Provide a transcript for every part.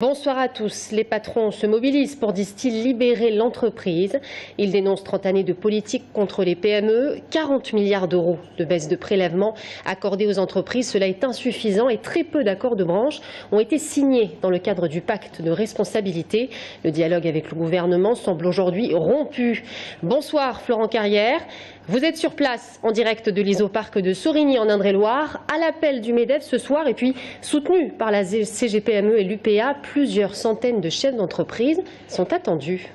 Bonsoir à tous. Les patrons se mobilisent pour, disent-ils, libérer l'entreprise. Ils dénoncent 30 années de politique contre les PME, 40 milliards d'euros de baisse de prélèvements accordés aux entreprises. Cela est insuffisant et très peu d'accords de branche ont été signés dans le cadre du pacte de responsabilité. Le dialogue avec le gouvernement semble aujourd'hui rompu. Bonsoir Florent Carrière. Vous êtes sur place en direct de l'Isoparc de Sorigny en Indre-et-Loire, à l'appel du MEDEF ce soir et puis soutenu par la CGPME et l'UPA. Plusieurs centaines de chefs d'entreprise sont attendus.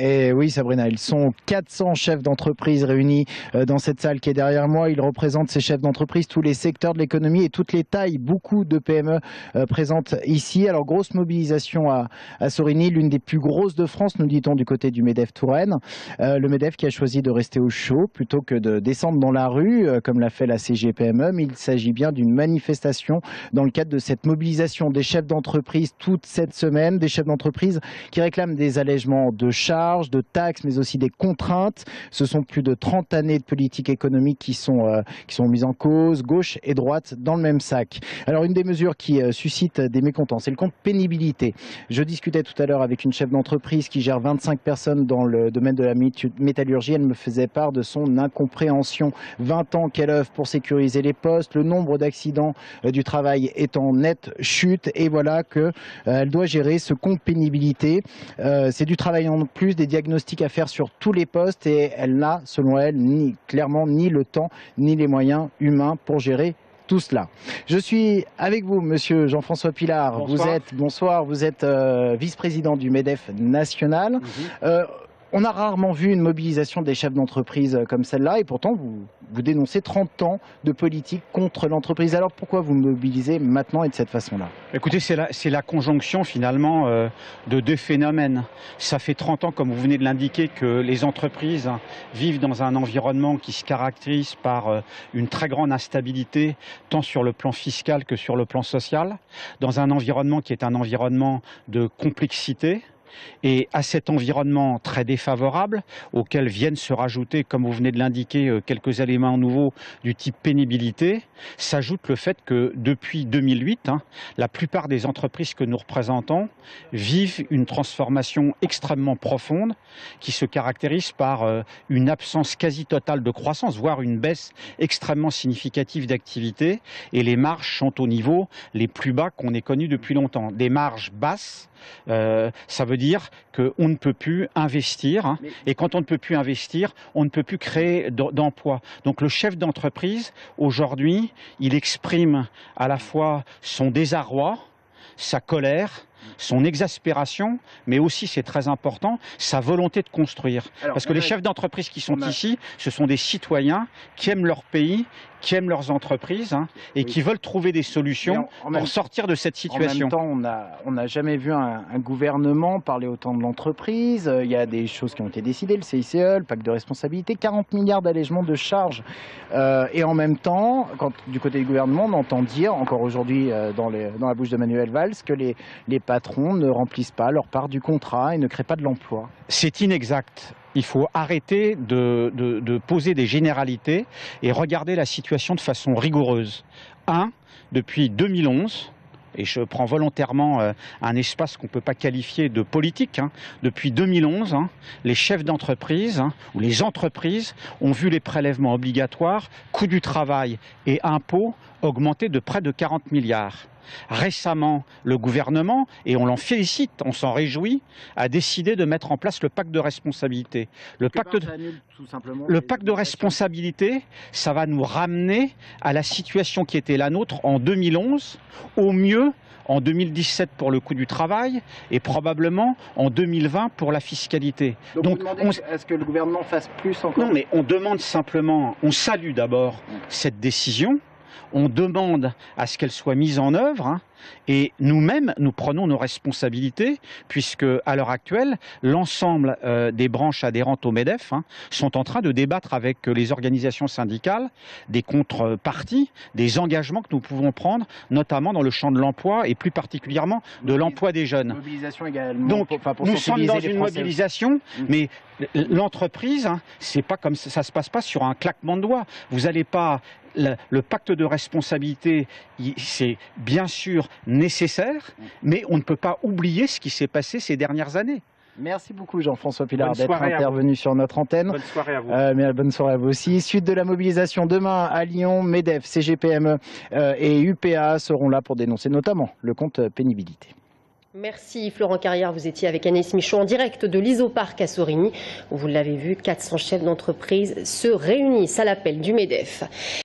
Et oui, Sabrina, ils sont 400 chefs d'entreprise réunis dans cette salle qui est derrière moi. Ils représentent, ces chefs d'entreprise, tous les secteurs de l'économie et toutes les tailles. Beaucoup de PME présentes ici. Alors, grosse mobilisation à Sorigny, l'une des plus grosses de France, nous dit-on, du côté du MEDEF Touraine. Le MEDEF qui a choisi de rester au chaud plutôt que de descendre dans la rue, comme l'a fait la CGPME. Mais il s'agit bien d'une manifestation dans le cadre de cette mobilisation des chefs d'entreprise toute cette semaine. Des chefs d'entreprise qui réclament des allègements de charges, de taxes, mais aussi des contraintes. Ce sont plus de 30 années de politique économique qui sont mises en cause, gauche et droite, dans le même sac. Alors, une des mesures qui suscite des mécontents, c'est le compte pénibilité. Je discutais tout à l'heure avec une chef d'entreprise qui gère 25 personnes dans le domaine de la métallurgie. Elle me faisait part de son incompréhension. 20 ans qu'elle œuvre pour sécuriser les postes, le nombre d'accidents du travail est en nette chute, et voilà qu'elle doit gérer ce compte pénibilité. C'est du travail en plus, des diagnostics à faire sur tous les postes, et elle n'a, selon elle, clairement ni le temps ni les moyens humains pour gérer tout cela. Je suis avec vous, monsieur Jean-François Pilard. Bonsoir. Vous êtes vice-président du MEDEF national. On a rarement vu une mobilisation des chefs d'entreprise comme celle-là, et pourtant vous dénoncez 30 ans de politique contre l'entreprise. Alors pourquoi vous mobilisez maintenant et de cette façon-là? Écoutez, c'est la conjonction finalement de deux phénomènes. Ça fait 30 ans, comme vous venez de l'indiquer, que les entreprises vivent dans un environnement qui se caractérise par une très grande instabilité, tant sur le plan fiscal que sur le plan social, dans un environnement qui est un environnement de complexité. Et à cet environnement très défavorable, auquel viennent se rajouter, comme vous venez de l'indiquer, quelques éléments nouveaux du type pénibilité, s'ajoute le fait que depuis 2008, la plupart des entreprises que nous représentons vivent une transformation extrêmement profonde qui se caractérise par une absence quasi totale de croissance, voire une baisse extrêmement significative d'activité. Et les marges sont au niveau les plus bas qu'on ait connus depuis longtemps. Des marges basses, ça veut dire qu'on ne peut plus investir, et quand on ne peut plus investir, on ne peut plus créer d'emplois. Donc le chef d'entreprise, aujourd'hui, il exprime à la fois son désarroi, sa colère, son exaspération, mais aussi, c'est très important, sa volonté de construire. Parce que les chefs d'entreprise qui sont ici, ce sont des citoyens qui aiment leur pays, qui aiment leurs entreprises, et qui veulent trouver des solutions pour sortir de cette situation. En même temps, on n'a jamais vu un gouvernement parler autant de l'entreprise. Il y a des choses qui ont été décidées, le CICE, le pacte de responsabilité, 40 milliards d'allègements de charges. Et en même temps, du côté du gouvernement, on entend dire, encore aujourd'hui dans la bouche de Manuel Valls, que les patrons ne remplissent pas leur part du contrat et ne créent pas de l'emploi. C'est inexact. Il faut arrêter de poser des généralités et regarder la situation de façon rigoureuse. Depuis 2011, et je prends volontairement un espace qu'on ne peut pas qualifier de politique, depuis 2011, les chefs d'entreprise ou les entreprises ont vu les prélèvements obligatoires, coût du travail et impôts augmenter de près de 40 milliards. Récemment, le gouvernement, et on l'en félicite, on s'en réjouit, a décidé de mettre en place le pacte de responsabilité. Le pacte de responsabilité, ça va nous ramener à la situation qui était la nôtre en 2011, au mieux en 2017 pour le coût du travail et probablement en 2020 pour la fiscalité. Donc est-ce que le gouvernement fasse plus encore? Non, mais on demande simplement, on salue d'abord cette décision. On demande à ce qu'elle soit mise en œuvre, et nous-mêmes, nous prenons nos responsabilités, puisque à l'heure actuelle, l'ensemble des branches adhérentes au MEDEF sont en train de débattre avec les organisations syndicales des contreparties, des engagements que nous pouvons prendre, notamment dans le champ de l'emploi et plus particulièrement de l'emploi des jeunes. Mobilisation également. Donc, nous sommes dans une mobilisation, mais l'entreprise, c'est pas comme ça se passe pas sur un claquement de doigts. Vous n'allez pas le pacte de responsabilité, c'est bien sûr nécessaire, mais on ne peut pas oublier ce qui s'est passé ces dernières années. Merci beaucoup Jean-François Pilard d'être soirée intervenu sur notre antenne. Bonne soirée à vous. Bonne soirée à vous aussi. Suite de la mobilisation demain à Lyon, MEDEF, CGPME et UPA seront là pour dénoncer notamment le compte pénibilité. Merci Florent Carrière, vous étiez avec Agnès Michaud en direct de l'Isoparc à Sorigny. Vous l'avez vu, 400 chefs d'entreprise se réunissent à l'appel du MEDEF.